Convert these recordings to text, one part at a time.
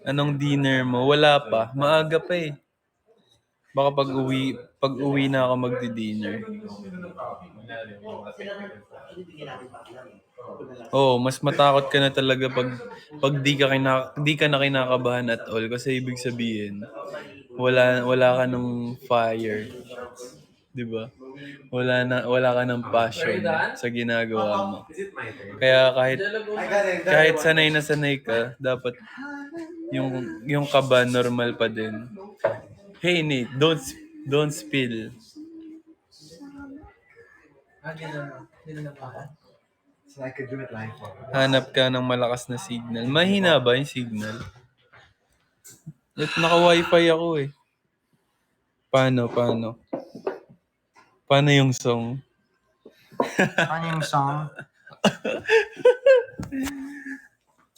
Anong dinner mo? Wala pa. Maaga pa eh. Baka pag uwi na ako magdi-dinner. Oo, mas matakot ka na talaga pag di ka na kinakabahan at all kasi ibig sabihin wala ka ng fire, 'di ba? Wala ka ng passion sa ginagawa mo. Kaya kahit sanay ka, dapat yung kaba normal pa din. Hey Nate, don't spill. So I could do it live. Hanap ka ng malakas na signal. Mahina ba yung signal? Naka-wifi ako eh. Paano? Paano yung song? Ano yung song?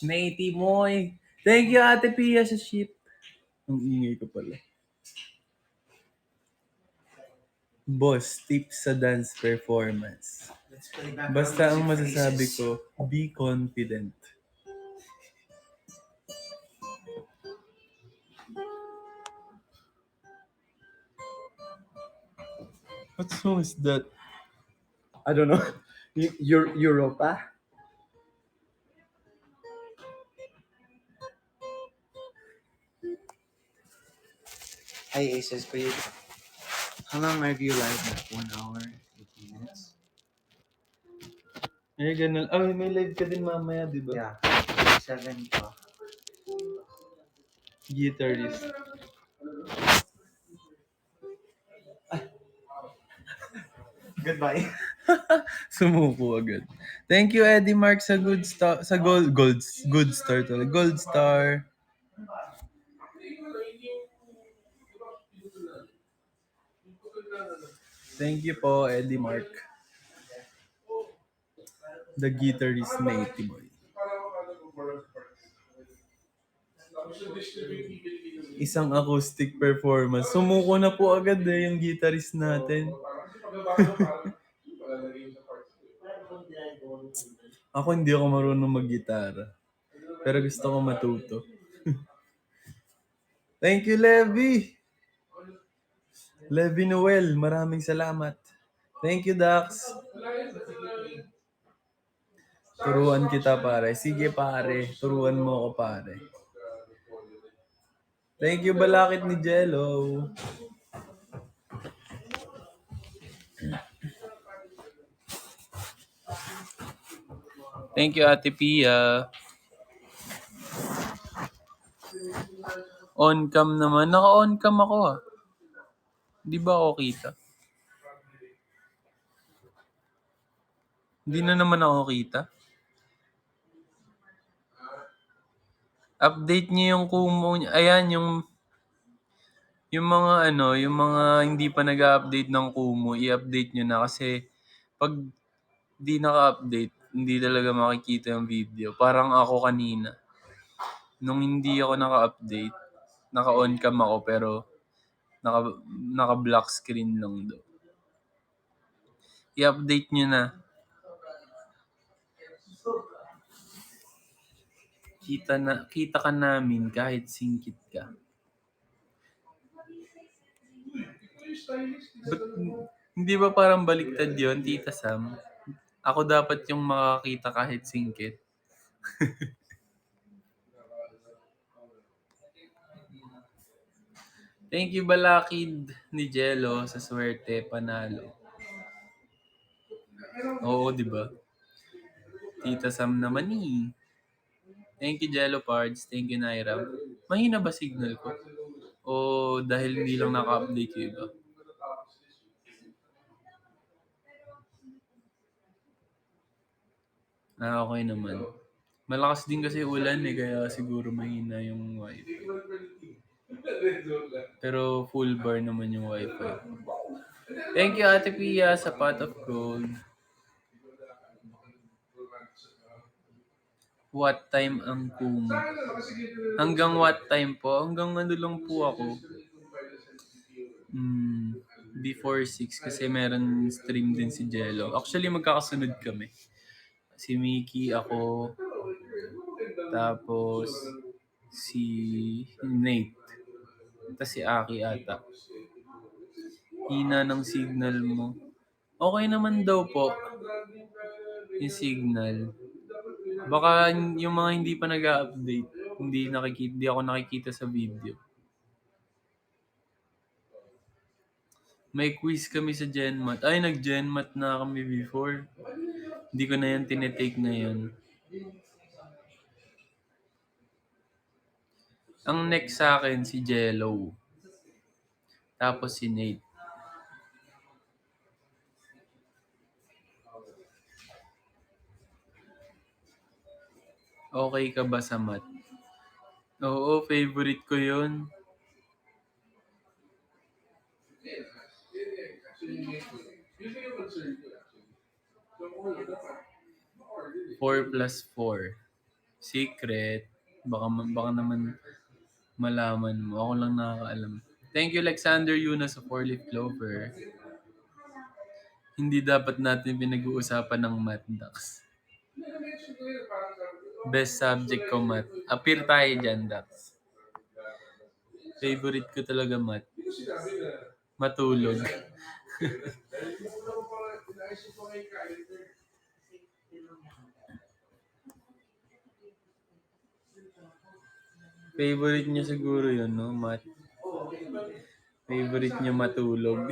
Naiti Moy. Thank you, Ate Pia, sa ship. Ang ingay ko pala. Boss, tips sa dance performance. Basta ang masasabi ko, be confident. What song is that? I don't know. Europa? Hi Aces, for you. How long are you live? Like 1 hour, 18 minutes? Eh, ganun. Oh, may live ka din mamaya, di ba? Yeah. 7 pa. Guitarist. Goodbye. Sumuko agad. Thank you, Eddie Mark, sa good star, sa good star talaga. Gold star. Thank you po, Eddie Mark. The guitarist na Boy. Isang acoustic performance. Sumuko na po agad yung guitarist natin. Ako hindi ako marunong mag-gitara. Pero gusto ko matuto. Thank you, Levi! Levi Noel, maraming salamat. Thank you, Dax. Turuan kita, pare. Sige, pare. Turuan mo ako, pare. Thank you, Balakit ni Jello. Thank you, Ate Pia. On-cam naman. Naka-on-cam ako ah. Di ba ako kita? Hindi na naman ako kita. Update niyo yung Kumu niya. Ayan, yung mga hindi pa nag-update ng Kumu, i-update niyo na kasi pag di naka-update, hindi talaga makikita yung video. Parang ako kanina. Nung hindi ako naka-update, naka-on cam ako pero naka-black screen lang daw. I-update niyo na. Kita ka namin kahit singkit ka. But, hindi ba parang baliktad yun, Tita Sam? Ako dapat yung makakita kahit singkit. Thank you, Balakid ni Jello, sa swerte, panalo. Oo, di ba? Tita Sam naman eh. Thank you, Jello Pards. Thank you, Naira. Mahina ba signal ko? O dahil hindi lang naka-update yung iba? Okay naman. Malakas din kasi ulan eh, kaya siguro mahina yung wifi. Pero full bar naman yung wifi. Thank you, Ate Pia, sa pot of gold. What time ang Kumu? Hanggang what time po? Hanggang ano lang po ako. Before 6 kasi meron stream din si Jello. Actually, magkakasunod kami. Si Mickey, ako, tapos Si Nate. Tas si Aki ata. Hina ng signal mo. Okay naman daw po yung signal. Baka yung mga hindi pa nag-update, hindi ako nakikita sa video. May quiz kami sa GenMat. Ay, nag-GenMat na kami before. Hindi ko na yan tinetake ngayon. Ang next sa akin, si Jello. Tapos si Nate. Okay ka ba sa math? Oo, favorite ko yun. 4+4. Secret. Baka naman malaman mo. Ako lang nakakaalam. Thank you, Alexander Yuna sa 4-leaf clover. Hindi dapat natin pinag-uusapan ng math, Dax. Best subject ko, math. Appear tayo dyan, Dax. Favorite ko talaga math. Matulog. Favorite niya siguro yun, no? Math. Favorite niya matulog.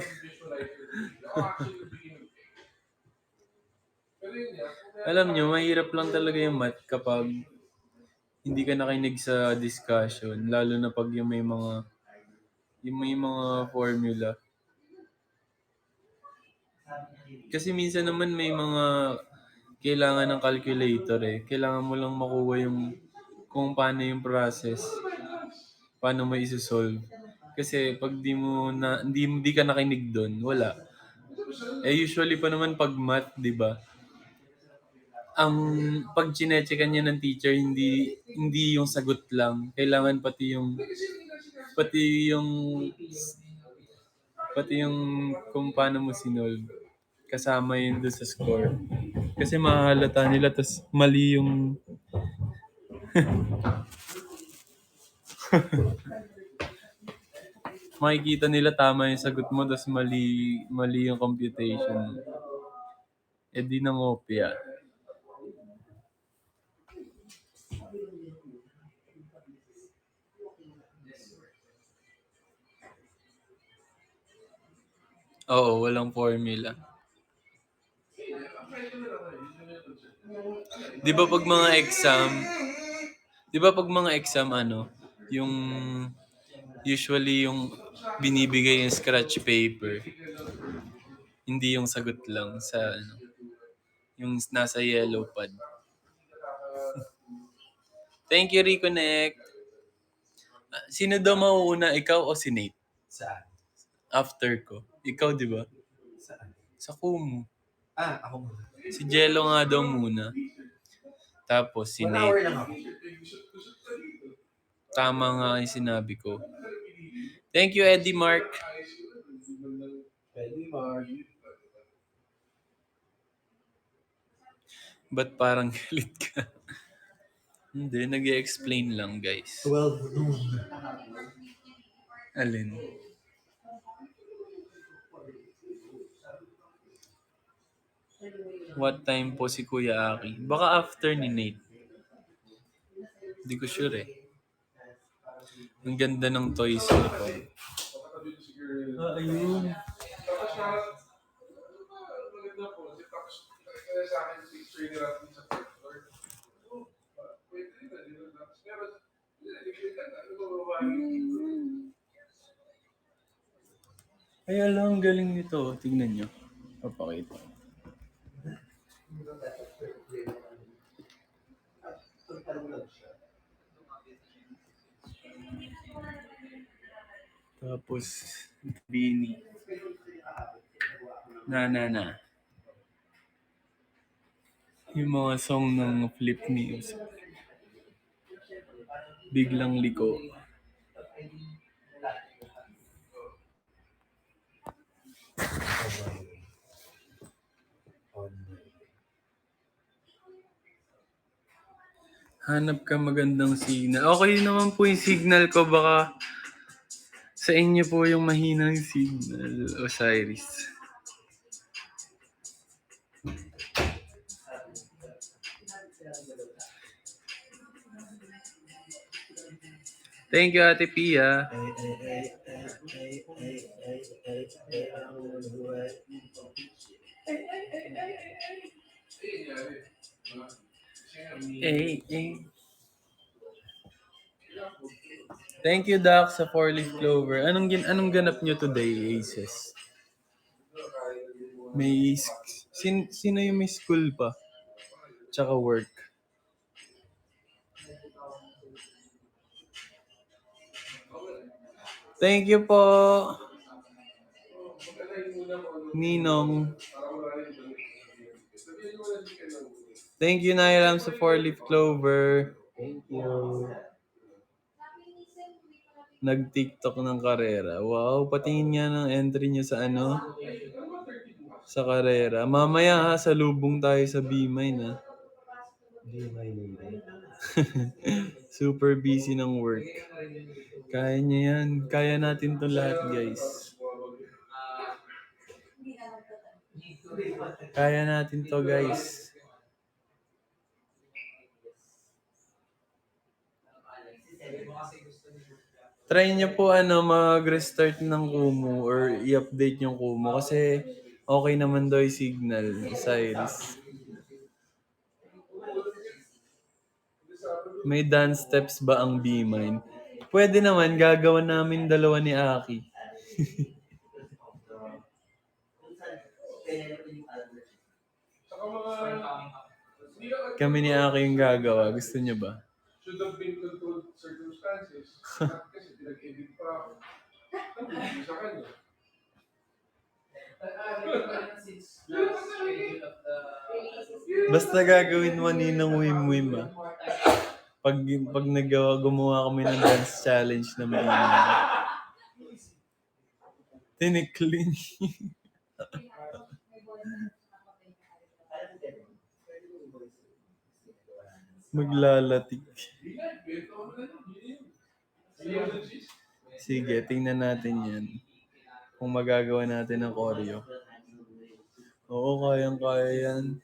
Alam niyo, mahirap lang talaga yung math kapag hindi ka nakinig sa discussion. Lalo na pag yung may mga formula. Kasi minsan naman may mga kailangan ng calculator eh. Kailangan mo lang makuha yung kung paano yung process. Paano mo i-solve. Kasi pag hindi ka nakinig doon, wala. Eh usually pa naman pag math, 'di ba? Ang pag chine-checkan niya ng teacher, hindi yung sagot lang. Kailangan pati yung yung kung paano mo sinolve. Kasama yun doon sa score. Kasi mahalata nila tas mali yung makikita nila tama yung sagot mo tas mali yung computation. Eh di nangopya. Oo, walang formula. Di ba pag mga exam yung usually yung binibigay yung scratch paper, hindi yung sagot lang yung nasa yellow pad. Thank you, Reconnect. Sino daw mauuna, ikaw o si Nate? Saan? After ko. Ikaw, di ba? Saan? Sa Kumu. Ako muna. Si Jello nga daw muna. Tapos si 1 hour Nate. lang ako. Tama nga yung sinabi ko. Thank you, Eddie Mark. Eddie Mark. Ba't parang galit ka? Hindi, nag-i-explain lang, guys. 12 noon. Alin? What time po si Kuya Aki? Baka after ni Nate. Hindi ko sure eh. Ang ganda ng toys ko. Ayun. Ay, alam, ang galing nito. Tignan nyo. Papakita. Tapos, Bini. Na. Yung mga song ng Flip Music. Biglang liko. Hanap ka magandang signal. Okay naman po yung signal ko. Baka sa inyo po yung mahinang signal, Osiris. Thank you, Ate Pia. Eh, eh. Thank you, Doc, sa 4-leaf clover. Anong ganap nyo today, Aces? May sino yung may school pa? Tsaka work. Thank you po, Ninong. Thank you, Nairam, sa 4-leaf clover. Thank you. Nag-TikTok ng karera. Wow, patingin nga ng entry niyo sa ano? Sa karera. Mamaya ha, salubong tayo sa B-Mine ha. Hindi may nilay. Super busy ng work. Kaya niya yan. Kaya natin to lahat, guys. Kaya natin to, guys. Try niyo po mag-restart ng Kumu or i-update yung Kumu kasi okay naman daw yung signal, Cyrus. May dance steps ba ang B-Mine? Pwede naman, gagawa namin dalawa ni Aki. Kami ni Aki yung gagawa. Gusto niyo ba? Should have been controlled circumstances. Kasi pinag-edit pa ako. Hindi sa kanya. Basta gagawin mo Ninong Wim-Wim ah. Pag gumawa kami ng dance challenge na B-Mine. Tinikling. Maglalatik. Sige, tingnan natin yan. Kung magagawa natin ng choreo. Oo, kayang-kaya yan.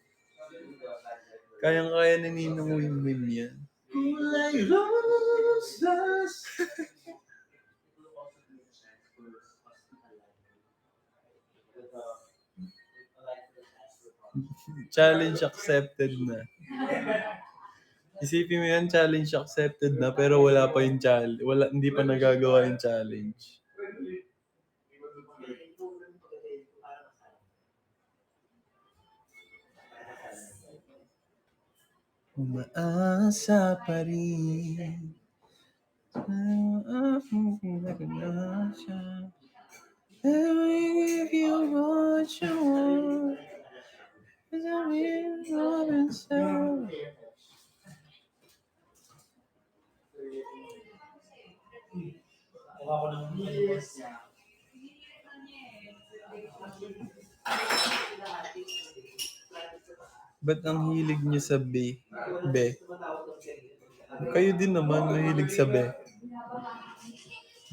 Kayang-kaya ni Ninong Wim-Wim yan. Kulay rosas. Challenge accepted na. Isipin mo yan, challenge accepted na pero wala pa yung challenge. Hindi pa nagagawa yung challenge. Umaasa pa rin. If you what you want, Robinson. Ba't ang hilig niyo sa B? B? Kayo din naman mahilig sa B.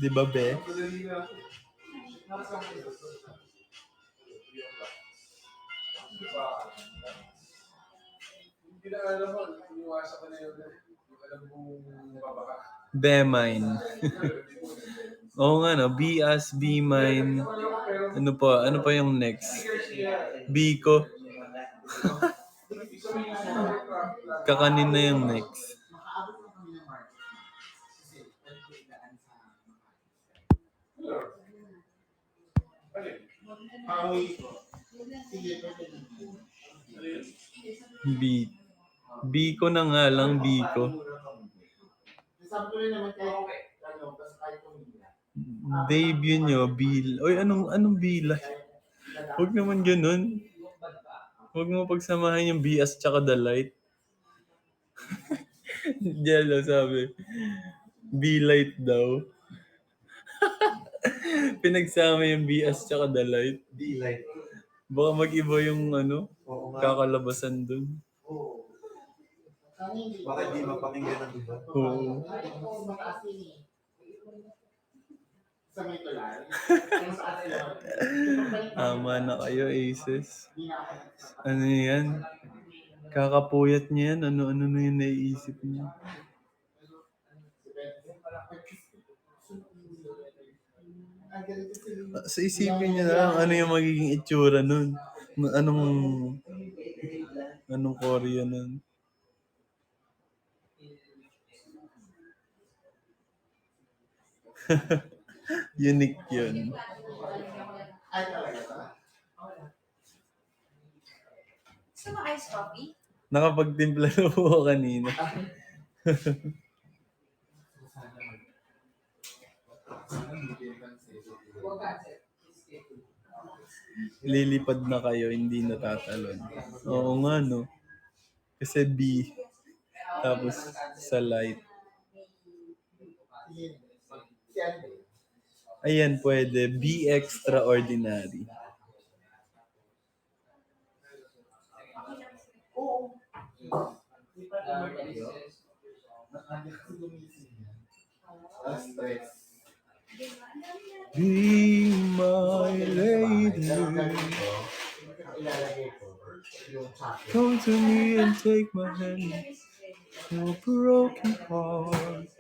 Di ba, B? B-Mine. Oo nga no, B as B-Mine. Ano pa yung next? Biko. Kakanin na yung next. Biko na nga lang, Biko. Debut nyo, Oy, anong Bilay? Huwag naman ganun. Huwag mo pagsamahan yung BS tsaka The Light. Jello sabi, B-Light daw. Pinagsama yung BS tsaka The Light. D-Light. Baka mag-iba yung kakalabasan dun. Bakit di mapakinggan ng iba? Oo. Tama na kayo, Aces. Ano yan? Kakapuyat niya yan. Ano-ano na yung naiisip niya. Sa isipin niya na lang, ano yung magiging itsura nun? Anong Korea nun? Unique yun. Gusto mo ice coffee? Nakapagtimpla na po ako kanina. Lilipad na kayo, hindi natatalon. Oo nga, no? Kasi B, tapos sa light. Ayan, pwede. B extraordinary. Be my lady. Come to me and take my hand. Your broken heart.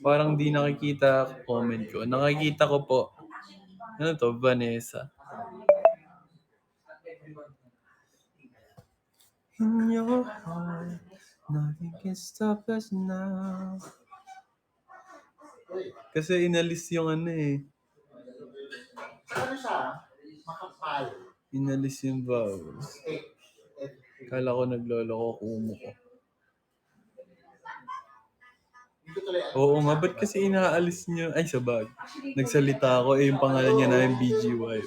Parang di nakikita comment ko. Nakikita ko po. Ano to? Vanessa. In your heart, nothing can stop us now. Kasi inalis yung ano eh. Ano siya? Makapal. Inalis yung vowels. Kala ko nagloloko kumo ko. Oo nga, ba't kasi inaalis niyo? Ay, sabag. Nagsalita ako, yung pangalan niya na yung BGY.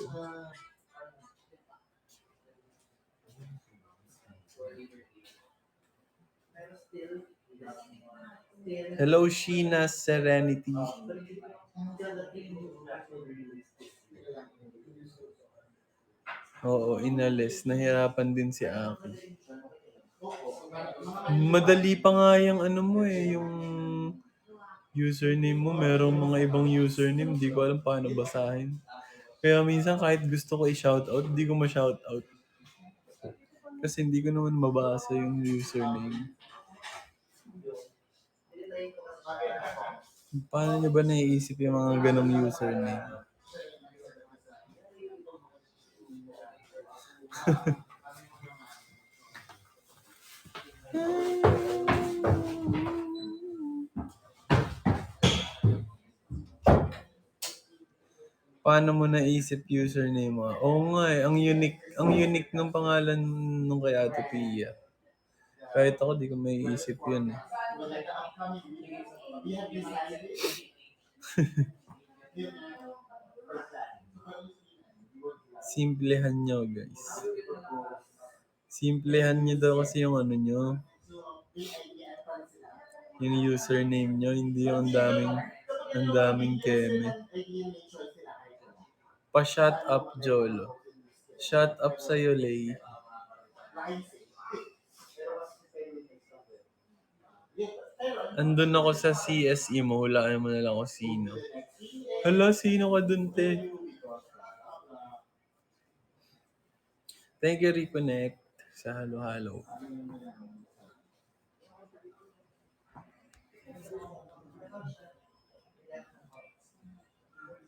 Hello, Sheena Serenity. Oo, inalis. Nahirapan din si Aki. Madali pa nga yung ano mo eh, yung username mo. Merong mga ibang username, hindi ko alam paano basahin. Kaya minsan kahit gusto ko i-shoutout, hindi ko ma-shoutout. Kasi hindi ko naman mabasa yung username. Paano niyo ba naiisip yung mga ganong username? Paano mo naisip username mo? Oo nga eh, ang unique ng pangalan nung kay Ate Pia. Kahit ako, di ko maiisip yun eh. Simplehan nyo, guys. Simplehan nyo daw kasi yung ano nyo. Yung username nyo, hindi yung ang daming keme. Pa-shut up, Jolo. Shut up sa'yo, Lay. Andun ako sa CSE mo, hulaan mo na lang ako sino. Hala, sino ka dun, te? Thank you, Reconnect, sa halo-halo.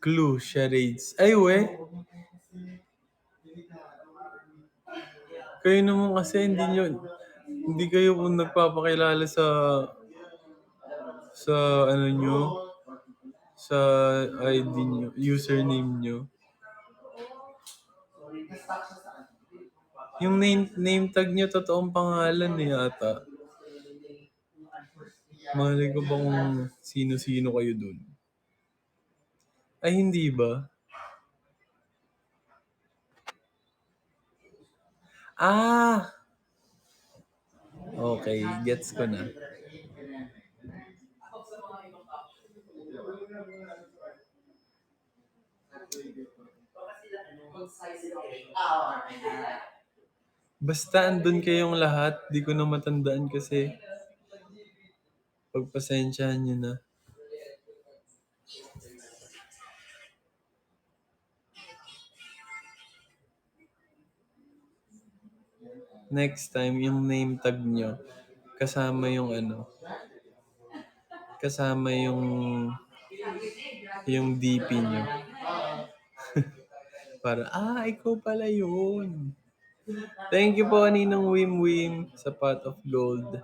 Clue, charades. Ay, we. Kayo naman kasi hindi kayo nagpapakilala sa ano nyo, sa ID nyo, username nyo. Yung name tag nyo, totoong pangalan eh ata. Malay ko ba kung sino-sino kayo dun? Ay, hindi ba? Ah! Okay, gets ko na. Basta andun kayong lahat, di ko na matandaan kasi pagpasensyahan nyo na. Next time, yung name tag nyo, kasama yung ano, kasama yung DP nyo. Para, ikaw pala yun. Thank you po, Ninong Wim Wim, sa pot of gold.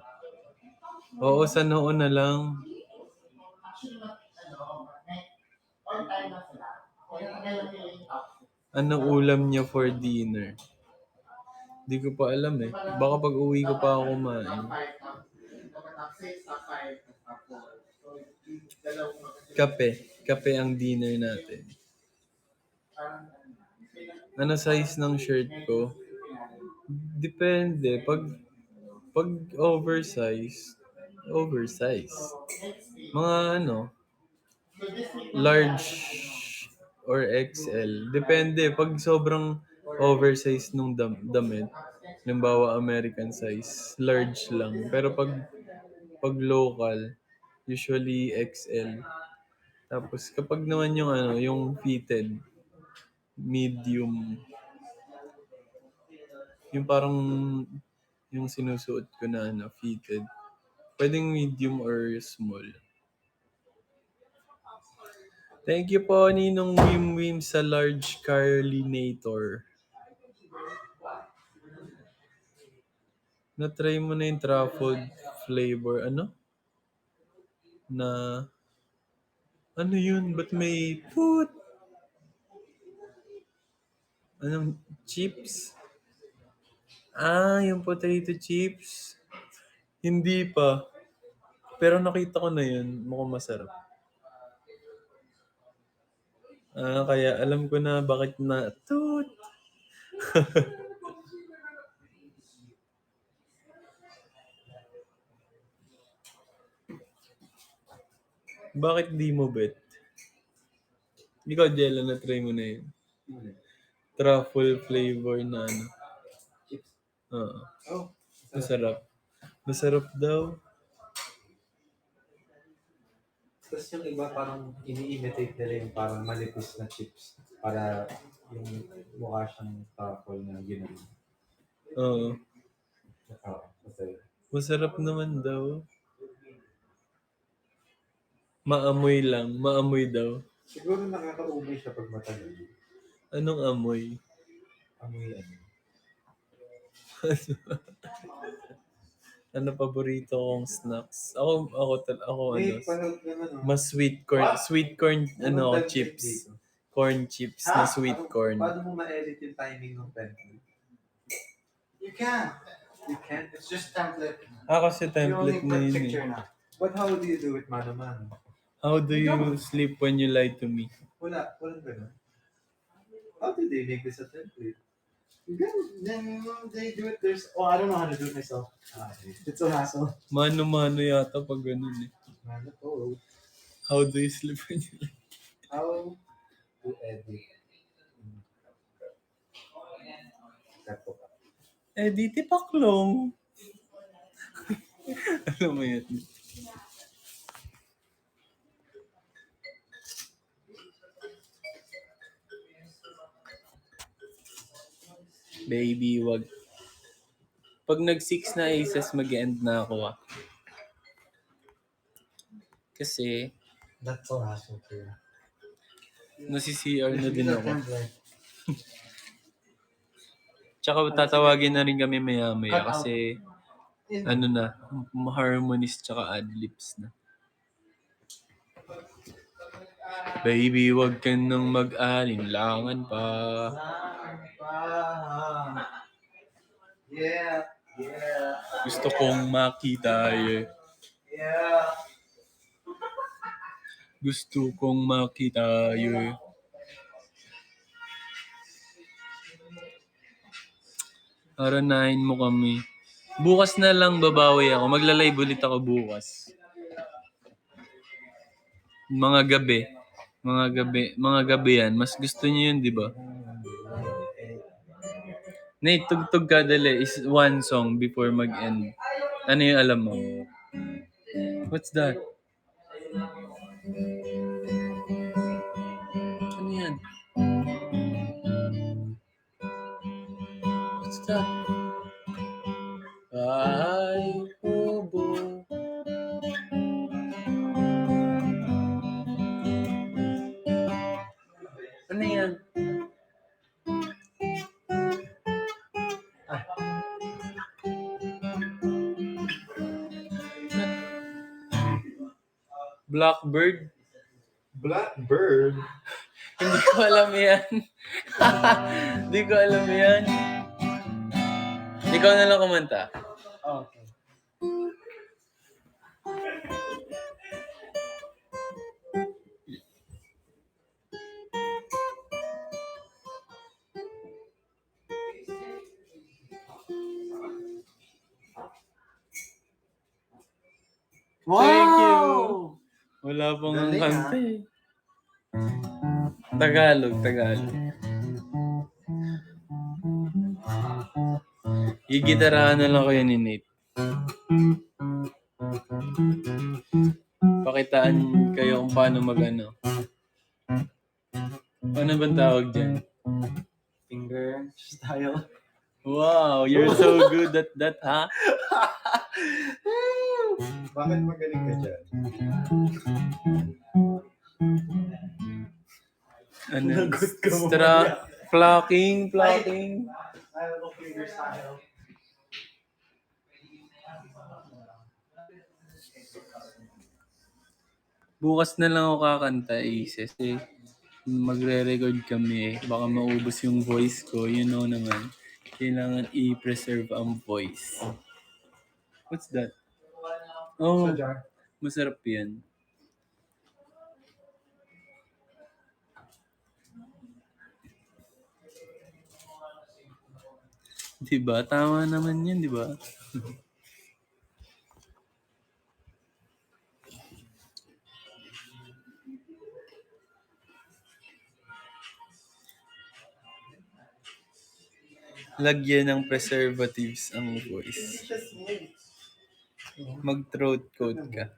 Oo, sa noon na lang. Anong ulam niya for dinner? Di ko pa alam eh. Baka pag uwi ko pa ako kumain. Kape. Kape ang dinner natin. Ano size ng shirt ko? Depende. Pag oversize. Mga large or XL. Depende. Pag sobrang oversize nung damit, halimbawa American size, large lang. Pero pag local, usually XL. Tapos kapag naman yung fitted, medium, yung parang yung sinusuot ko na fitted, pwedeng medium or small. Thank you po, Ninong Wim Wim, sa large Carlinator. Na-try mo na yung truffle flavor, Na, yun? Ba't may food? Anong chips? Yung potato chips. Hindi pa. Pero nakita ko na yun. Mukhang masarap. Kaya alam ko na bakit na toot. Bakit di mo bet? Ikaw, Jella, na-try mo na yun. Truffle flavor na Chips. Oo. Oh, Masarap. Masarap daw. tapos yung iba parang ini-imitate nila yung parang manipis na chips para yung mukha siyang truffle na ginawa. Oo. Masaya. Masarap naman daw. Maamoy lang. Maamoy daw. Siguro nakaka-umoy siya pag matagal. Anong amoy? Amoy Ano paborito kong snacks? Ako panood naman mas sweet corn, chips. Corn chips na sweet corn. Paano mo ma-edit yung timing ng template? You can. You can? It's just template. Kasi template na yun eh. na. But how do you do it mano-mano? How do you sleep when you lie to me? Walang ganun. How do they make this a template? Then they do it. I don't know how to do it myself. It's a hassle. Mano-mano yata pag ganun eh. How do you sleep when you lie? How to edit? Di paklong. Alam mo yun. Baby, wag. Pag nag-6 na aces, mag-end na ako Kasi, That's so hassle too. nasi-CR na din ako. Tsaka tatawagin na rin kami maya-maya kasi harmonies tsaka adlibs na. Baby, wag ka nang mag-alinlangan pa. Yeah. Gusto kong makita Yeah. Gusto kong makita Aranahin mo kami. Bukas na lang babawi ako. Magla-live ulit ako bukas. Mga gabi yan. Mas gusto niyo yun, di ba? Nate, tugtog ka dali. Is one song before mag-end. Ano yung alam mo? What's that? Ano yan? What's that? Ay, kubo. Ano yan? Blackbird? Blackbird. Hindi ko alam yan. Hindi ko alam yan. Ikaw na lang kumanta. Okay. Wow! Thank you. Wala pang Galing, kanta eh. Tagalog. Igitarahan na lang kayo ni Nate. Pakitaan kayo kung paano mag-ano. Ano bang tawag dyan? Finger style. Wow, you're so good at that, ha? Bakit magaling ka dyan? Ano? Lagot ka mo. Plucking. Ayaw ko finger style. Bukas na lang ako kakanta, Aces. Eh, magre-record kami eh. Baka maubos yung voice ko. You know naman. Kailangan i-preserve ang voice. What's that? Oh, Sa jar. masarap yan. Diba? Tama naman yun, diba? Lagyan ng preservatives ang voice. Mag-throat coat ka.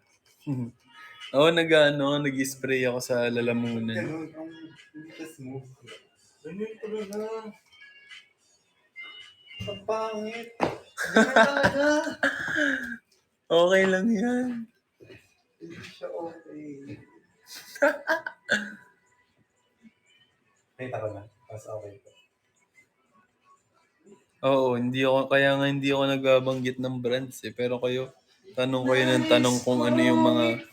Oo, nag-spray ako sa lalamunan. Ganun, ang hindi siya smooth. Ganun talaga. Ang pangit. Ganun talaga. Okay lang yan. Hindi siya okay. Nakita ko na. Tapos okay ko. Oo, kaya nga hindi ako nagbabanggit ng brands eh. Pero tanong kayo ng tanong kung ano yung mga,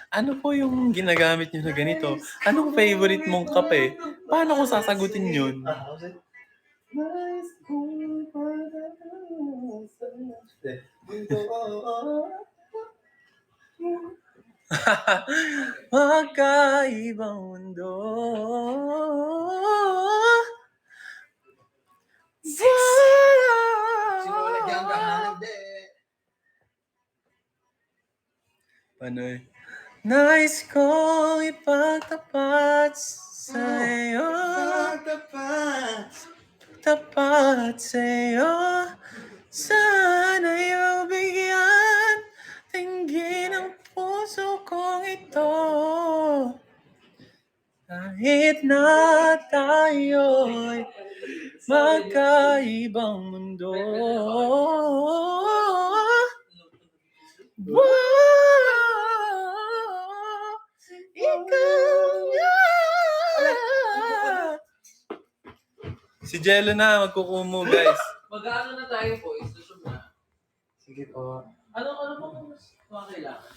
ano po yung ginagamit nyo na ganito? Anong favorite mong kape? Paano ko sasagutin yun? How's it? Nice cool Magkaibang mundo. Siguro nagyang kahanap Paano eh? Nais kong ipagtapat sa'yo. Tapat sa'yo. Sana'y magbigyan. Tinggin ang puso kong ito. Kahit na tayo'y magkaibang mundo. Wow! Ikaw nga! Si Jello na, magkukumo guys. Mag-ano na tayo po, istusog na. Sige po. Ano po kung mga kailangan?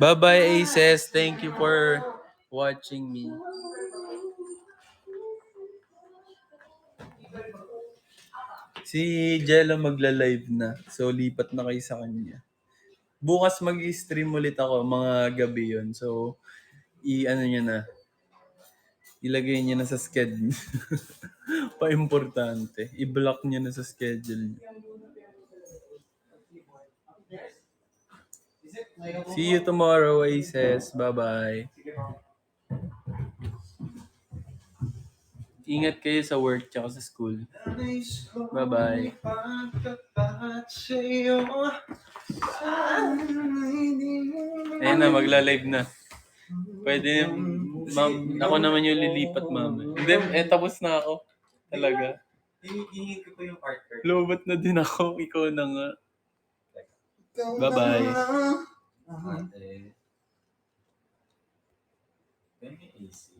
Bye-bye Aces, thank you for watching me. Si Jello magla-live na, so lipat na kayo sa kanya. Bukas mag-stream ulit ako, mga gabi yun. So, ilagay niya na sa schedule. Pa-importante. I-block niya na sa schedule niya. See you tomorrow, Aces. Bye-bye. Ingat kayo sa work tsaka sa school. Bye-bye. Ayun na, magla-live na. Pwede, ma'am, ako naman yung lilipat, ma'am. Hindi, tapos na ako. Talaga. Hihingin ko pa yung art card. Lobat na din ako. Ikaw na nga. Bye-bye. Ate. Ganyan AC.